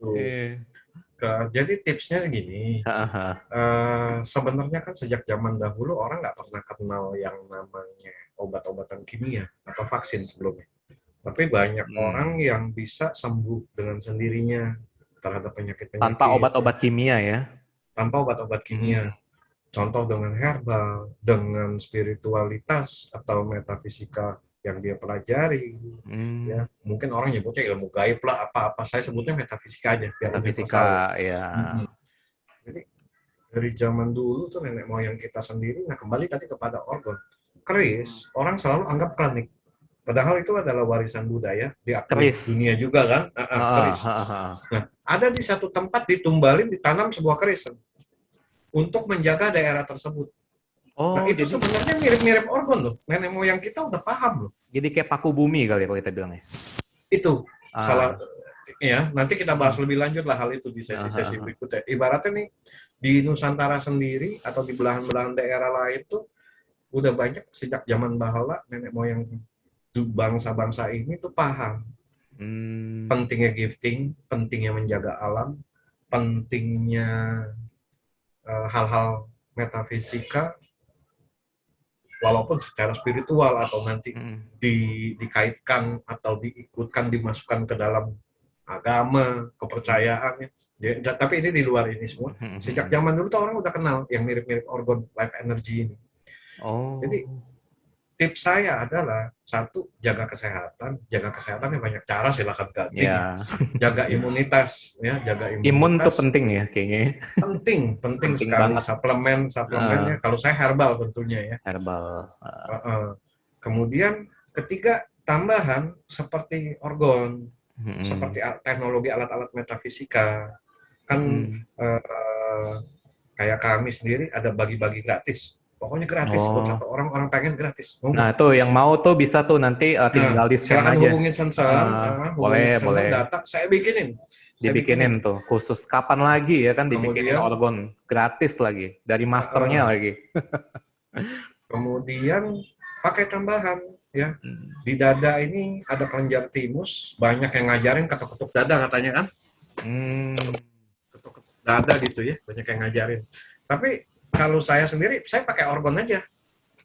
Tuh. Iya. Jadi tipsnya gini, Heeh. sebenarnya kan sejak zaman dahulu orang nggak pernah kenal yang namanya obat-obatan kimia atau vaksin sebelumnya. Tapi banyak orang Hmm. yang bisa sembuh dengan sendirinya terhadap Tanpa penyakit-penyakit ya, obat-obat kimia ya. tanpa obat-obat kimia. Mm. Contoh dengan herbal, dengan spiritualitas atau metafisika yang dia pelajari, Hmm. ya mungkin orang nyebutnya ilmu gaib lah apa-apa, saya sebutnya metafisika aja biar Metafisika universal ya. ya. Mm-mm. Jadi dari zaman dulu tuh nenek moyang kita sendiri, nah kembali tadi kepada organ keris, orang selalu anggap klinik, padahal itu adalah warisan budaya diakui Keris. dunia juga kan. Heeh, Keris, heeh, heeh. nah ada di satu tempat ditumbalin ditanam sebuah keris untuk menjaga daerah tersebut. Nah, Oh, itu sebenarnya mirip-mirip organ loh. Nenek moyang kita udah paham loh. jadi kayak paku bumi kali ya kalau kita bilang ya. Itu salah Ah. ya. Nanti kita bahas Mm. lebih lanjut lah hal itu di Heeh, sesi-sesi heeh. berikutnya. Ibaratnya nih di Nusantara sendiri atau di belahan-belahan daerah lain tuh udah banyak sejak zaman bahala nenek moyang bangsa-bangsa ini tuh paham Hmm. pentingnya gifting, pentingnya menjaga alam, pentingnya hal-hal metafisika walaupun secara spiritual atau nanti Mm. dikaitkan atau diikutkan dimasukkan ke dalam agama Mm. kepercayaannya ya, tapi ini di luar ini semua sejak Mm. zaman dulu tuh orang udah kenal yang mirip-mirip organ life energy ini. Jadi Oh. tips saya adalah satu, jaga kesehatan yang banyak cara silahkan ganti ya, Ya, jaga imun tuh imunitas penting ya kayaknya. penting penting Penting sekali banget. suplemennya kalau saya herbal tentunya ya. Herbal. Kemudian ketiga, tambahan seperti orgon, Mm. seperti teknologi alat-alat metafisika. Kan Mm. eh, kayak kami sendiri ada bagi-bagi gratis. Pokoknya gratis buat Oh. satu orang, orang pengen gratis. Nah, Monggo. tuh yang mau tuh bisa tuh nanti Nah, tinggal di-scan silakan aja. Boleh, hubungin Sensen boleh. data, saya bikinin. Dibikinin tuh khusus kapan lagi ya kan dibikinin Kemudian, organ gratis lagi dari masternya eh, lagi. kemudian pakai tambahan ya. Hmm. Di dada ini ada kelenjar timus, banyak yang ngajarin ketuk-ketuk dada katanya kan. Hmm. Ketuk-ketuk dada gitu ya, banyak yang ngajarin. Tapi kalau saya sendiri, saya pakai organ aja.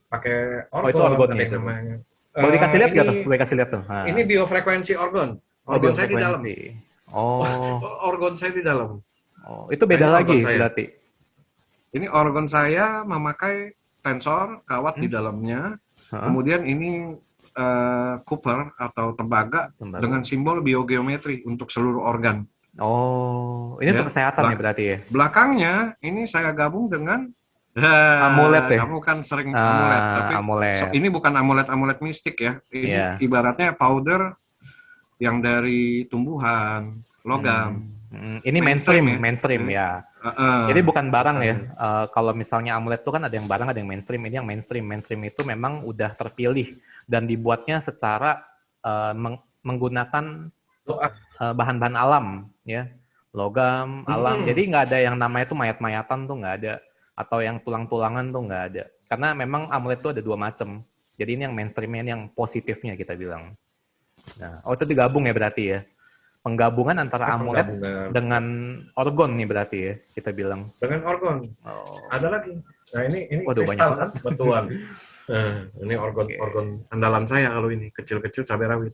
Pakai Oh itu organ, ada organnya yang itu. namanya. Boleh dikasih lihat gak tuh? Ini Boleh kasih lihat tuh. Nah. ini biofrekuensi organ. Oh Organ saya di dalam. biofrekuensi. Oh. Organ saya di dalam. Oh itu Nah beda ini organ lagi saya. berarti. Ini organ saya memakai tensor, kawat di Hmm? dalamnya. Hah? Kemudian ini Cooper atau tembaga dengan Tembaga. simbol biogeometri untuk seluruh organ. Oh, ini untuk Ya, kesehatan ya berarti ya. belakangnya ini saya gabung dengan Amulet ya. kamu kan sering amulet, tapi Amulet. ini bukan amulet-amulet mistik ya. Ini Ya. ibaratnya powder yang dari tumbuhan, logam, Ini mainstream mainstream, ya. mainstream Eh, ya. eh, eh, Jadi bukan barang ya. makanya. Kalau misalnya amulet itu kan ada yang barang, ada yang mainstream. Ini yang mainstream. Mainstream itu memang udah terpilih dan dibuatnya secara menggunakan Doa. bahan-bahan alam, ya, logam, alam. Jadi nggak ada yang namanya itu mayat-mayatan tuh nggak ada, atau yang tulang-tulangan tuh nggak ada. Karena memang amulet itu ada dua macam. Jadi ini yang mainstreamnya, ini yang positifnya kita bilang. Nah, oh itu digabung ya berarti ya. Penggabungan antara amulet Penggabungan dengan orgon nih berarti ya kita bilang. dengan organ. Oh, Ada lagi. Nah ini waduh banyak kristal banget. kan, batuan. Ini organ Oke. andalan saya kalau ini kecil-kecil cabai rawit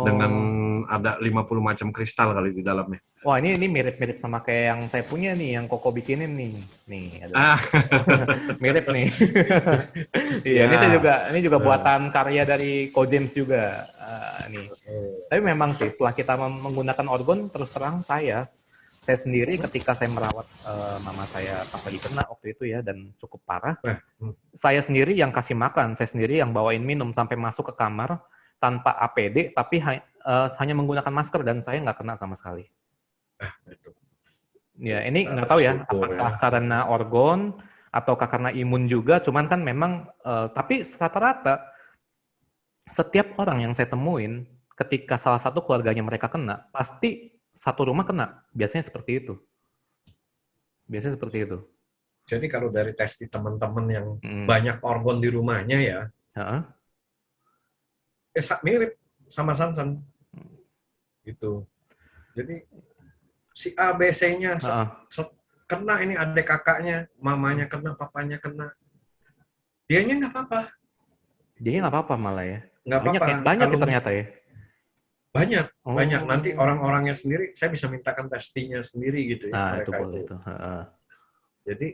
dengan Oh, ada 50 macam kristal kali di dalamnya. wah ini mirip-mirip sama kayak yang saya punya nih, yang Koko bikinin nih. Nih, aduh. Ah, Mirip nih. Iya, ya. ini juga buatan karya dari Ko James juga. Nih. Tapi memang sih setelah kita menggunakan organ, terus terang saya sendiri ketika saya merawat mama saya pas lagi kena waktu itu ya dan cukup parah. Nah, Saya sendiri yang kasih makan, saya sendiri yang bawain minum sampai masuk ke kamar tanpa APD, tapi hanya menggunakan masker dan saya nggak kena sama sekali. itu. Ya, ini Kita nggak tahu ya, bersyukur ya. apakah karena organ ataukah karena imun juga, cuman kan memang, tapi rata-rata setiap orang yang saya temuin, ketika salah satu keluarganya mereka kena, pasti satu rumah kena. Biasanya seperti itu. Biasanya seperti itu. Jadi kalau dari tes di teman-teman yang Mm. banyak organ di rumahnya ya, Heeh. mirip sama Sansan gitu. Jadi si A, B, C-nya Heeh. kena, ini adik kakaknya, mamanya kena, papanya kena. Dianya nggak apa-apa. Jadi nggak apa-apa malah ya. Nggak Banyak apa-apa. ya, banyak ya Kalau ternyata ya. banyak, banyak. Nanti Oh. orang-orangnya sendiri, saya bisa mintakan testingnya sendiri gitu ya, Nah, itu mereka boleh itu. itu. Heeh. Jadi,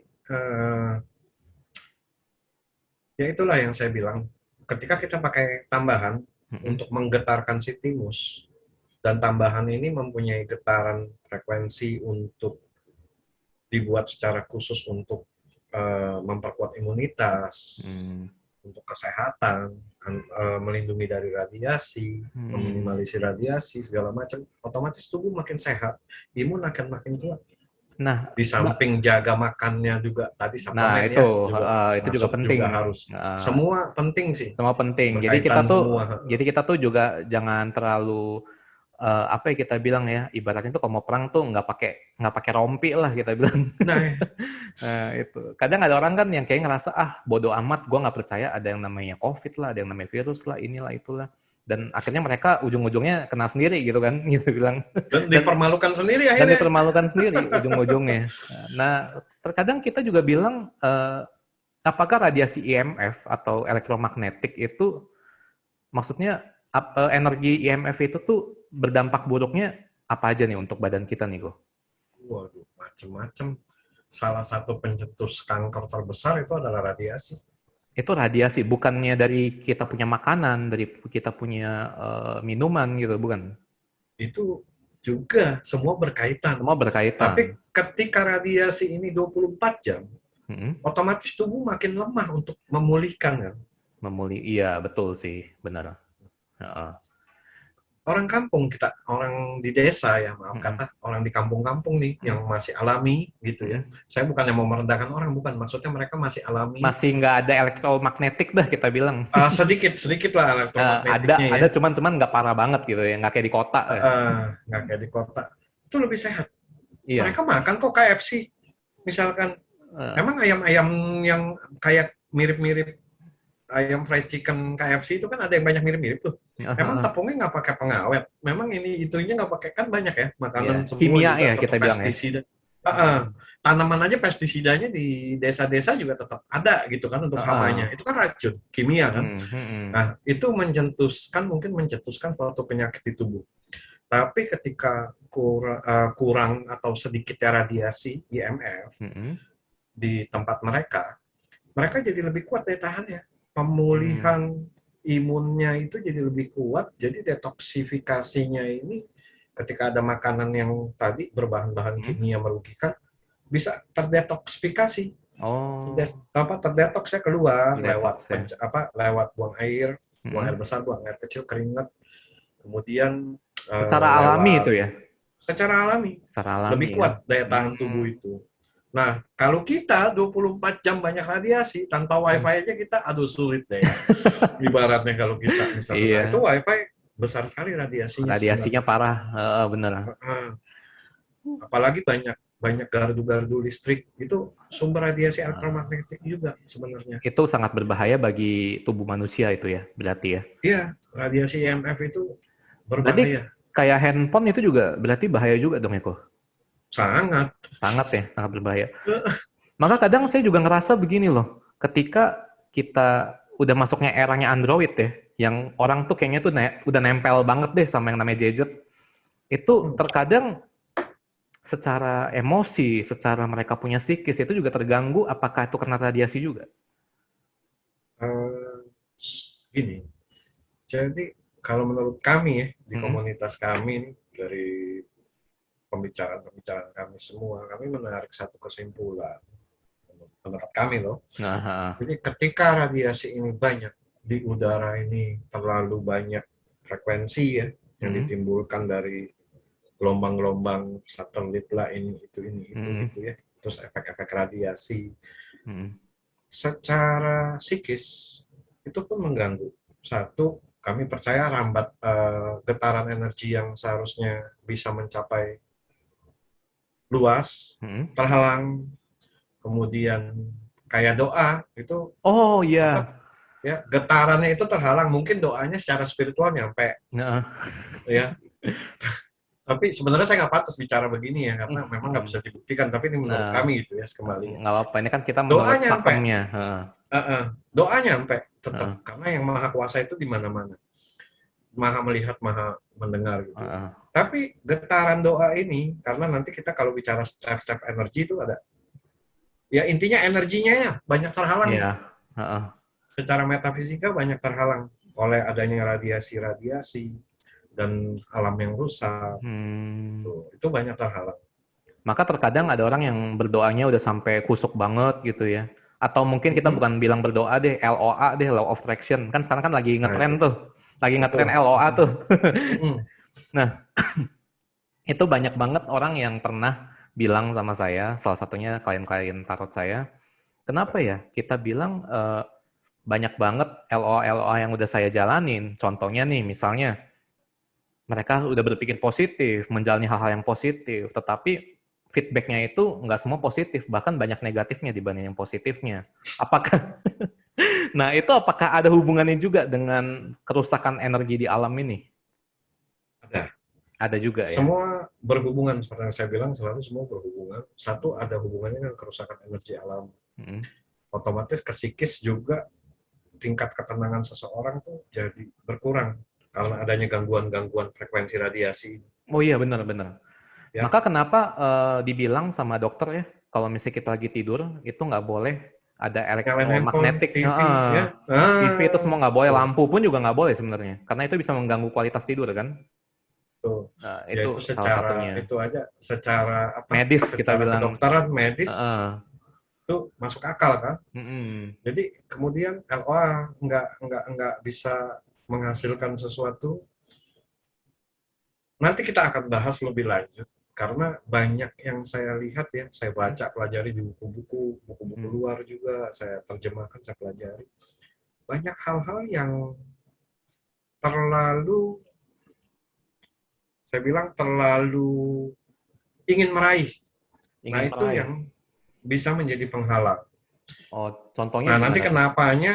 ya itulah yang saya bilang. Ketika kita pakai tambahan Mm-mm. untuk menggetarkan si timus, dan tambahan ini mempunyai getaran frekuensi untuk dibuat secara khusus untuk memperkuat imunitas, Hmm. untuk kesehatan, melindungi dari radiasi, Hmm. meminimalisir radiasi segala macam, otomatis tubuh makin sehat, imun akan makin kuat. Nah, Di samping jaga makannya juga tadi nah suplemen itu ya juga itu juga masuk penting. juga harus. Heeh. Semua penting sih, Semua penting. berkaitan semua. Jadi kita tuh juga jangan terlalu apa ya kita bilang ya, ibaratnya tuh kalau mau perang tuh nggak pakai rompi lah kita bilang. Nah, Nah, itu. Kadang ada orang kan yang kayak ngerasa bodo amat, gue nggak percaya ada yang namanya COVID lah, ada yang namanya virus lah, inilah itulah. Dan akhirnya mereka ujung-ujungnya kena sendiri gitu kan, gitu bilang. dan Dan dipermalukan sendiri dan akhirnya. dipermalukan sendiri ujung-ujungnya. Nah, terkadang kita juga bilang apakah radiasi IMF atau elektromagnetik itu maksudnya energi IMF itu tuh berdampak buruknya apa aja nih untuk badan kita nih, Go? Waduh, macem-macem. Salah satu pencetus kanker terbesar itu adalah radiasi. Itu radiasi, bukannya dari kita punya makanan, dari kita punya minuman gitu, bukan? Itu juga semua berkaitan. Semua berkaitan. Tapi ketika radiasi ini 24 jam, Mm-mm. otomatis tubuh makin lemah untuk memulihkan kan. Iya betul sih, benar. Heeh. Orang kampung kita, orang di desa ya, maaf Mm-mm. kata, orang di kampung-kampung nih yang masih alami gitu ya. Mm-mm. Saya bukannya mau merendahkan orang, bukan. Maksudnya mereka masih alami. Masih nggak ada elektromagnetik dah kita bilang. Sedikit lah Ada, elektromagnetiknya ya. ada cuman nggak parah banget gitu ya, nggak kayak di kota ya. Nggak kayak di kota. Itu lebih sehat. Iya. Mereka makan kok KFC. Misalkan, Eh, emang ayam-ayam yang kayak mirip-mirip ayam fried chicken KFC itu kan ada yang banyak mirip-mirip tuh. Emang tepungnya nggak pakai pengawet. Memang ini itunya nggak pakai, kan banyak ya Iya. makanan semua Kimia juga ya kita tetap bilang ya. pestisida. Tanaman aja pestisidanya di desa-desa juga tetap ada gitu kan untuk Heeh. hamanya. Itu kan racun kimia kan. Mm-mm. Mm-mm. Nah, itu mungkin mencetuskan suatu penyakit di tubuh. Tapi ketika kurang atau sedikitnya radiasi IMF Mm-mm. di tempat mereka, mereka jadi lebih kuat daya tahannya. Mm. Pemulihan imunnya itu jadi lebih kuat, jadi detoksifikasinya ini ketika ada makanan yang tadi berbahan-bahan Mm. kimia merugikan, bisa terdetoksifikasi. Oh, Terdetoksnya keluar lewat detox ya. lewat buang air Mm-mm. besar, buang air kecil, keringat, kemudian Secara alami lewat itu ya. secara alami Secara alami lebih ya. kuat daya tahan tubuh itu. Nah, kalau kita 24 jam banyak radiasi, tanpa wifi aja kita, aduh sulit deh. Ibaratnya kalau kita misalnya, nah itu Iya. wifi besar sekali radiasinya Radiasinya sebenarnya. parah, bener. Apalagi banyak banyak gardu-gardu listrik, itu sumber radiasi elektromagnetik juga sebenarnya. Itu sangat berbahaya bagi tubuh manusia itu ya, berarti ya. Iya, radiasi EMF itu Berarti berbahaya. kayak handphone itu juga berarti bahaya juga dong ya, kok? Sangat. Sangat ya, sangat berbahaya. Maka kadang saya juga ngerasa begini loh, ketika kita udah masuknya eranya Android ya, yang orang tuh kayaknya tuh udah nempel banget deh sama yang namanya gadget, itu terkadang secara emosi, secara mereka punya psikis itu juga terganggu, apakah itu karena radiasi juga? Eh, Gini, jadi kalau menurut kami ya, di Mm-mm. komunitas kami ini, dari pembicaraan-pembicaraan kami semua, kami menarik satu kesimpulan. Pendapat kami loh. Nah, Jadi ketika radiasi ini banyak, di udara ini terlalu banyak frekuensi ya, yang mm-mm. ditimbulkan dari gelombang-gelombang satelit lah, ini itu Mm-mm. gitu ya. Terus efek-efek radiasi. Mm-mm. Secara psikis, itu pun mengganggu. Satu, kami percaya rambat getaran energi yang seharusnya bisa mencapai luas, Mm-mm. terhalang. Kemudian kayak doa, itu Oh tetap iya. ya getarannya itu terhalang. Mungkin doanya secara spiritual nyampe Nah, ya, Tapi sebenarnya saya nggak pantas bicara begini ya, karena memang nggak bisa dibuktikan. Tapi ini menurut Nah, kami gitu ya, kembali ya. nggak apa-apa. Ini kan kita Doa menurut nyampe, pakemnya. Heeh, doa nyampe heeh, tetap. Karena yang maha kuasa itu di mana-mana. Maha melihat, maha mendengar gitu ya. heeh. Tapi getaran doa ini, karena nanti kita kalau bicara step-step energi itu ada, ya intinya energinya ya banyak terhalang Iya, nih. heeh. Secara metafisika banyak terhalang oleh adanya radiasi-radiasi dan alam yang rusak. Hmm. Itu banyak terhalang. Maka terkadang ada orang yang berdoanya udah sampai kusuk banget gitu ya. Atau mungkin kita Mhm. bukan bilang berdoa deh, LOA deh, Law of Attraction. Kan sekarang kan lagi Nah itu, ngetren tuh. Lagi ngetren betul. LOA tuh. Mhm. Nah, itu banyak banget orang yang pernah bilang sama saya, salah satunya klien-klien tarot saya, kenapa ya kita bilang banyak banget LOA-LOA yang udah saya jalanin. Contohnya nih, misalnya mereka udah berpikir positif, menjalani hal-hal yang positif, tetapi feedbacknya itu nggak semua positif, bahkan banyak negatifnya dibanding yang positifnya. Apakah, nah itu apakah ada hubungannya juga dengan kerusakan energi di alam ini? Ada. Ada juga ya. Semua berhubungan, seperti yang saya bilang, selalu semua berhubungan. Satu, ada hubungannya dengan kerusakan energi alam. Mm. Otomatis ke psikis juga tingkat ketenangan seseorang tuh jadi berkurang karena adanya gangguan-gangguan frekuensi radiasi. Oh iya benar-benar. Ya, Maka kenapa dibilang sama dokter ya, kalau misalnya kita lagi tidur itu nggak boleh ada nyalain handphone, elektromagnetik, TV, ya. TV itu semua nggak boleh, Tuh, lampu pun juga nggak boleh sebenarnya, karena itu bisa mengganggu kualitas tidur kan. tuh. Nah, Ya itu itu salah secara satunya. itu aja, secara apa? Medis kita Secara bilang. kedokteran medis Heeh. itu masuk akal kan? Mm-mm. Jadi kemudian LOA nggak bisa menghasilkan sesuatu. Nanti kita akan bahas lebih lanjut karena banyak yang saya lihat ya, saya baca, pelajari di buku-buku Mm. luar juga, saya terjemahkan, saya pelajari. Banyak hal-hal yang terlalu, saya bilang terlalu ingin meraih. Nah Ingin itu meraih. yang bisa menjadi penghalang. Oh, contohnya Nah nanti gimana tuh? kenapanya,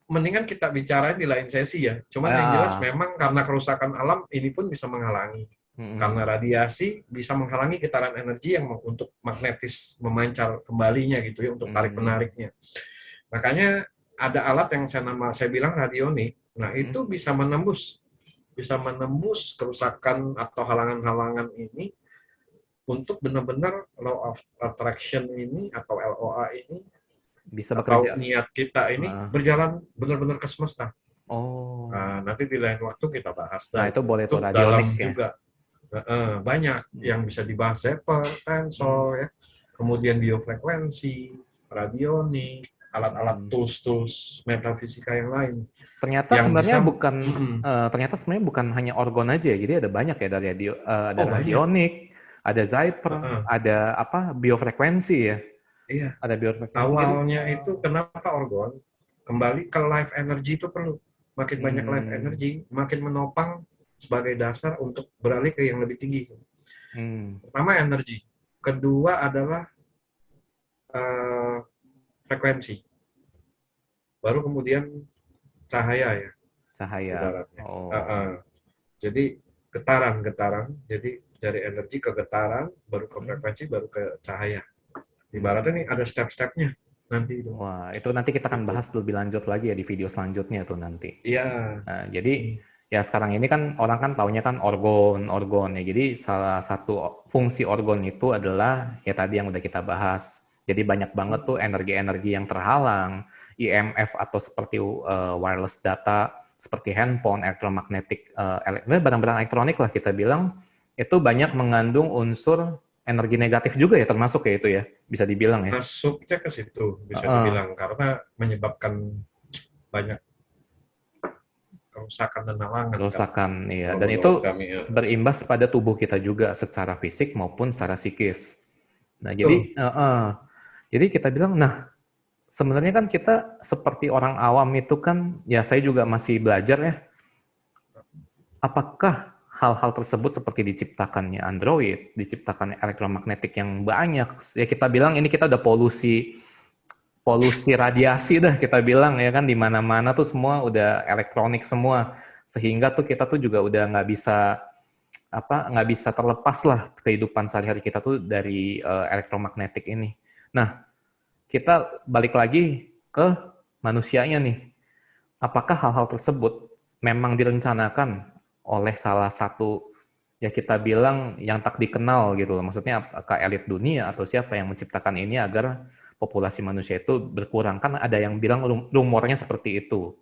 mendingan kita bicara di lain sesi ya. Cuman yang jelas Ah, memang karena kerusakan alam ini pun bisa menghalangi. Karena mm-mm. radiasi bisa menghalangi getaran energi yang untuk magnetis memancar kembalinya gitu ya, untuk tarik Mm-mm. menariknya. Makanya ada alat yang saya bilang radionik. Nah Mm-mm. itu bisa menembus kerusakan atau halangan-halangan ini untuk benar-benar law of attraction ini atau LOA ini Bisa atau bekerja. niat kita ini Ah. berjalan benar-benar ke semesta. Oh, Nah, nanti di lain waktu kita bahas nah dah itu itu. boleh Itu tuh radionik dalam ya. juga. Banyak yang bisa dibahas, Zephyr, Mm. tensor, ya. Kemudian biofrekuensi, radionik, alat-alat Mm. tools-tools metafisika yang lain Ternyata yang sebenarnya bisa. bukan ternyata sebenarnya bukan hanya orgon aja ya. Jadi ada banyak ya dari ada Oh banyak. radionik, ada Zyper, Heeh. ada apa biofrekuensi ya. Iya. Ada biofrekuensi. Jadi Awalnya itu kenapa orgon kembali ke life energy itu perlu. Makin banyak life hmm, energy, makin menopang sebagai dasar untuk beralih ke yang lebih tinggi. hmm, Pertama energi, kedua adalah eh, frekuensi, baru kemudian cahaya ya cahaya. ibaratnya. Oh. Jadi getaran, jadi dari energi ke getaran, baru ke Hmm, frekuensi, baru ke cahaya. Ibaratnya nih hmm. ada step-stepnya nanti itu. Wah, itu nanti kita akan Gitu. bahas lebih lanjut lagi ya di video selanjutnya tuh nanti. Iya. Nah, jadi ya sekarang ini kan orang kan taunya kan orgon ya. Jadi salah satu fungsi orgon itu adalah ya tadi yang udah kita bahas. Jadi banyak banget tuh energi-energi yang terhalang, IMF atau seperti wireless data, seperti handphone, elektromagnetik, barang-barang elektronik lah kita bilang, itu banyak mengandung unsur energi negatif juga ya termasuk ya itu ya, bisa dibilang ya. Masuknya ke situ bisa Heeh. dibilang karena menyebabkan banyak kerusakan dan halangan kan Kerusakan ya, kalau dan itu menurut kami ya. berimbas pada tubuh kita juga secara fisik maupun secara psikis. Nah Betul. jadi kita bilang nah sebenarnya kan kita seperti orang awam itu kan ya saya juga masih belajar ya, apakah hal-hal tersebut seperti diciptakannya Android, diciptakan elektromagnetik yang banyak, ya kita bilang ini kita udah polusi polusi radiasi dah kita bilang ya kan, di mana-mana tuh semua udah elektronik semua, sehingga tuh kita tuh juga udah nggak bisa nggak bisa terlepas lah kehidupan sehari-hari kita tuh dari elektromagnetik ini. Nah, kita balik lagi ke manusianya nih. Apakah hal-hal tersebut memang direncanakan oleh salah satu, ya kita bilang yang tak dikenal gitu loh. Maksudnya apakah elit dunia atau siapa yang menciptakan ini agar populasi manusia itu berkurang? Kan ada yang bilang rumornya seperti itu.